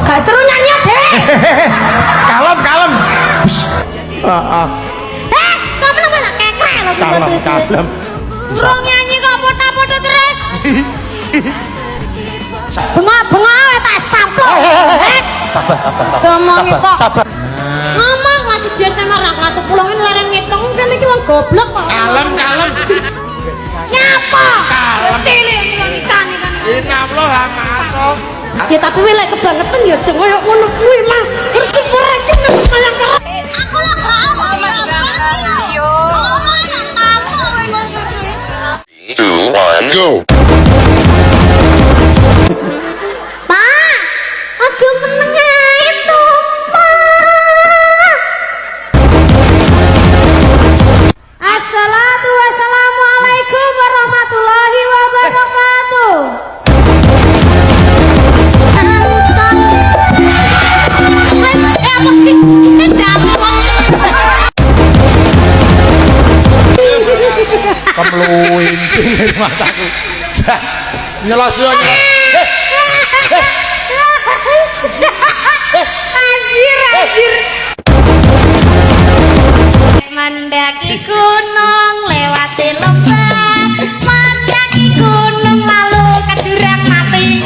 Gak seru nyanyi deh. Kalem. Sama mana kekrek lho. Kalem. Urung nyanyi kok foto-foto terus. Bengok-bengok tak samplok. Sabar. Ngomong kok. Sabar. Ngomong kelas 1 SMA ra kelas 10 ini larang ngitung kan iki wong goblok kok. Kalem. Nyapa? Cilik ikan. Inallah masuk. Ya tapi lek kebangetan ya aja koyo ngono kuwi Mas. Ngerti ora iki kaya keren. Aku lak yo. Oh, tak tahu kowe ngonsur duit. 2, 1, go. Pak, aja meneng ae to, Pak. Assalamualaikum warahmatullahi wabarakatuh. Kemluin pinggir mataku. Nyelos yo. Anjir. Mendaki gunung lewati lembah, mendaki gunung lalu ke jurang mati.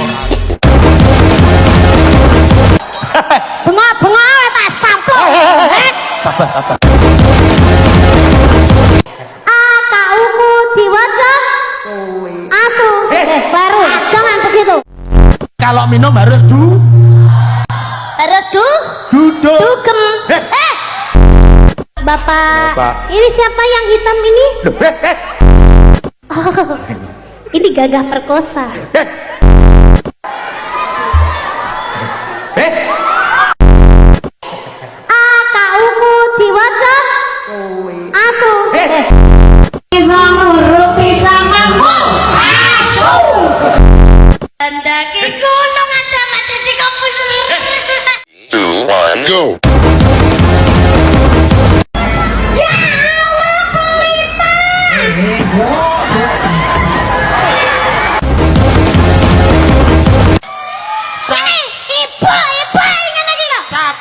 Bengok-bengok tak samplok. Sabar. Akauku diwaca asu. Baru jangan begitu. Kalau minum harus duduk. Dugem. Bapak, ini siapa yang hitam ini? Oh, ini Gagah Perkosa. Akauku diwaca asu. Mendaki gunung ada mati di kampus. 2, 1, go.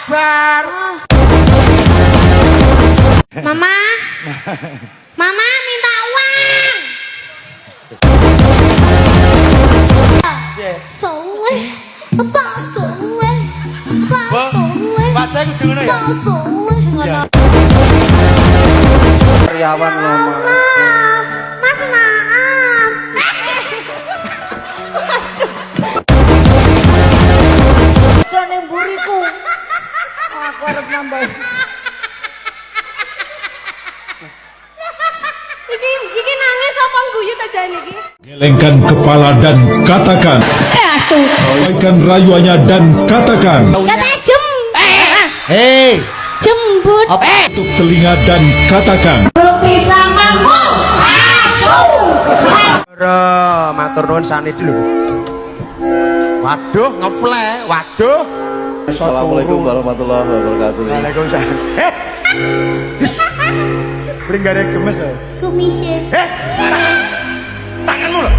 Sabar. Mama minta uang. Sowe, sowe. Baca kudu ngono ya. Karyawan lo Mas maaf. Jane mburiku. Aku arep nambah. Iki nangis apa guyu ta jane iki? Gelengkan kepala dan katakan. Asu. Sampaikan rayuannya dan katakan. Kata jem. Hei. Jembut. Tutup telinga dan katakan. Roti samamu. Asu. Matur nuwun sanidi lho. Waduh, ngefle. Waduh. Assalamualaikum warahmatullahi wabarakatuh. Waalaikumsalam. Bringgare gemes ya. Kumisnya. Tanganmu loh.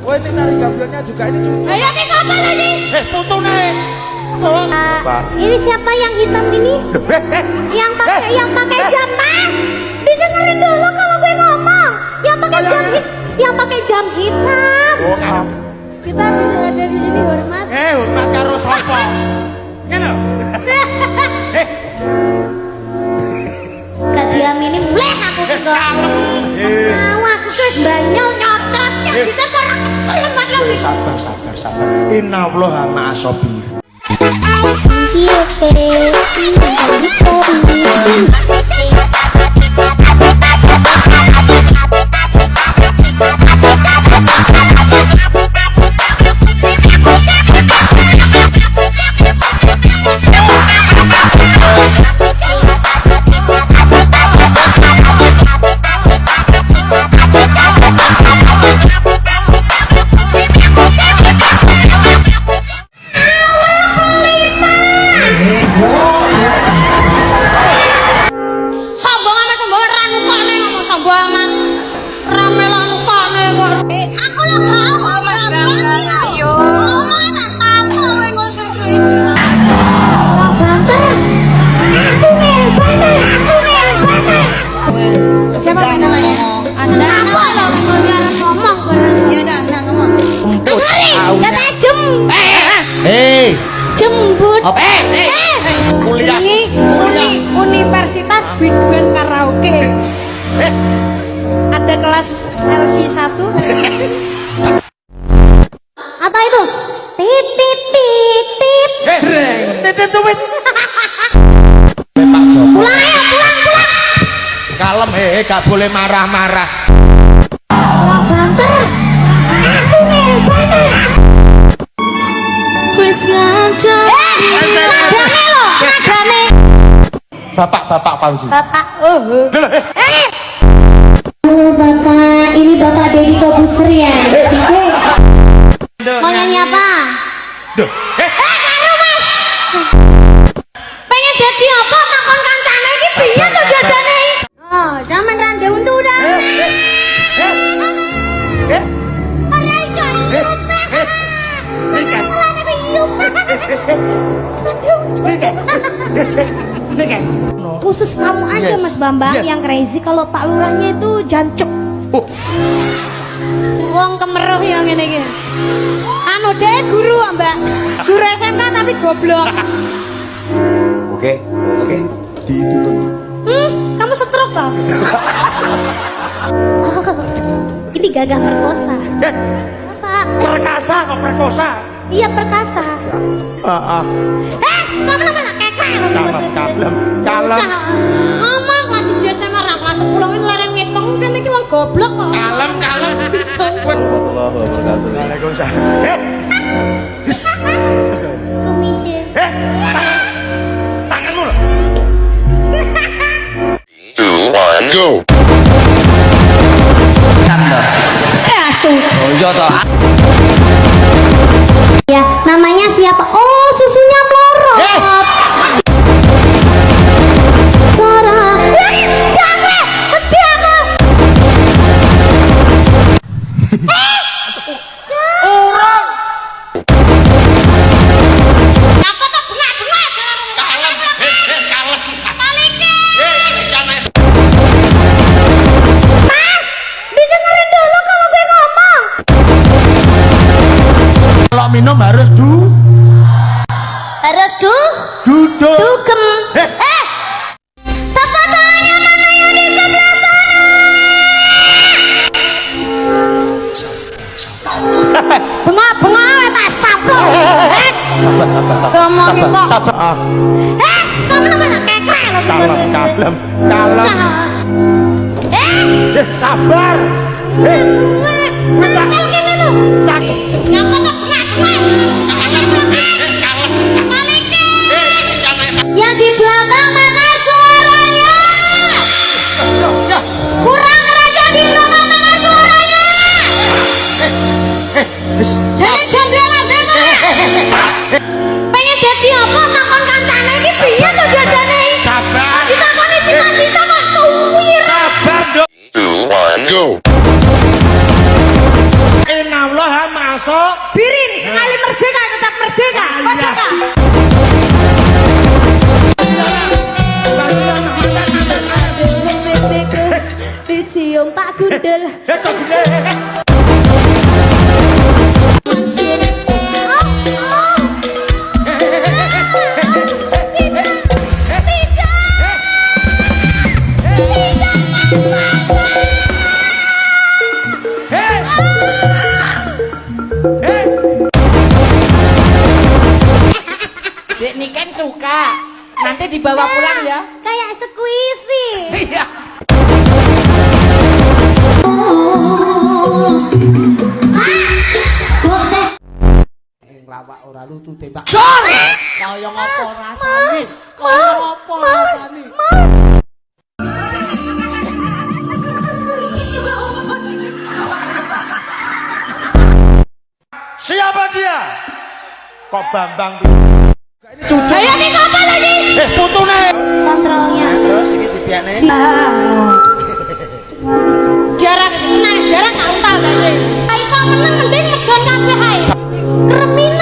Kowe ini nari gambionnya juga ini cucu. Ayo ke siapa lagi? Putu naik. Ini siapa yang hitam ini? Yang pakai jam Mas. Didengerin dulu kalau gue ngomong. Yang pakai jam hitam. Kita harus ada di sini hormat. Hormat karo sapa? Ngene. Gak diamini mulai aku juga. Aku guys banyol nyotros kita orang selamat lagi. Sabar. Innallaha ma'as-sabir. Aku lah Jembut. Kuliah. Universitas Biduan Karaoke. Ada kelas LC 1. Apa itu? Titit titit. Titit tuwit. Pulang ayo, pulang. Kalem gak boleh marah-marah. Banter. Aku nih, banter. Wis ngajak. Nadane lo, nadane. Bapak Fauzi. Bapak. Bapak, ini Bapak Deddy Kobuser ya. Mau nyanyi apa? Karo Mas. Pengen dadi apa takon kancane iki piye to jajane? Oh, sampean ra ndek untu dah. Ora iso. Khusus kamu aja Mas Bambang yang crazy kalau Pak Lurahnya itu jancuk. Wong kemeruh yang ngene iki. Anu deh guru Mbak. Guru SMK tapi goblok. Oke. Ditutup. Kamu stroke toh? Ini gagah perkosa. Apa? Perkasa kok perkosa. Iya perkasa. Kamu namanya Kalem. Ngomong kelas 1 SMA ra kelas 10 ini larang ngitung kan iki wong goblok kok. Kalem. Warahmatullahi wabarakatuh. Waalaikumsalam. Kumisnya. Tanganmu loh. 2, 1, go. Asu. Oh iya toh. Ya, namanya siapa? Oh, susunya melorot. Cara. Jangan. Henti aku. Urang. Apa tuh bengak-bengak? Kalem. Balikin. Jangan. Didengerin dulu kalau gue ngomong. Kalau minum harus Harus duduk. dugem. Tepuk tangannya mana yang di sebelah sana? Bengak-bengak tak sabar. Ngomongin kok. Sabar. Kamu namanya kekrek loh. Kalem. Sabar. Sabar gini lu. Ngapa tuh yang di belakang mana suaranya? Kurang raja di belakang mana suaranya? Jadi gambelan pengen dadi apa takon kancane iki piye to jajane? Sabar. Ditakoni cita-cita kok suwir. Sabar, Dok. 2, 1, go. Inallah masuk. Birin sekali merdeka tetap merdeka. Merdeka. Dicium tak gundel. Dek Niken suka. Nanti dibawa pulang ya. Kayak squishy. Iya. Nglawak ora lucu tembak. Kaya ngopo rasane? Kaya ngopo rasane? Siapa dia? Kok Bambang? Saya ini siapa lagi? Putune. Kontrolnya. Terus iki dibiane. Jarang kenal, jarang tahu gak sih? Aisyah menang mending megon kabeh ae. Kremine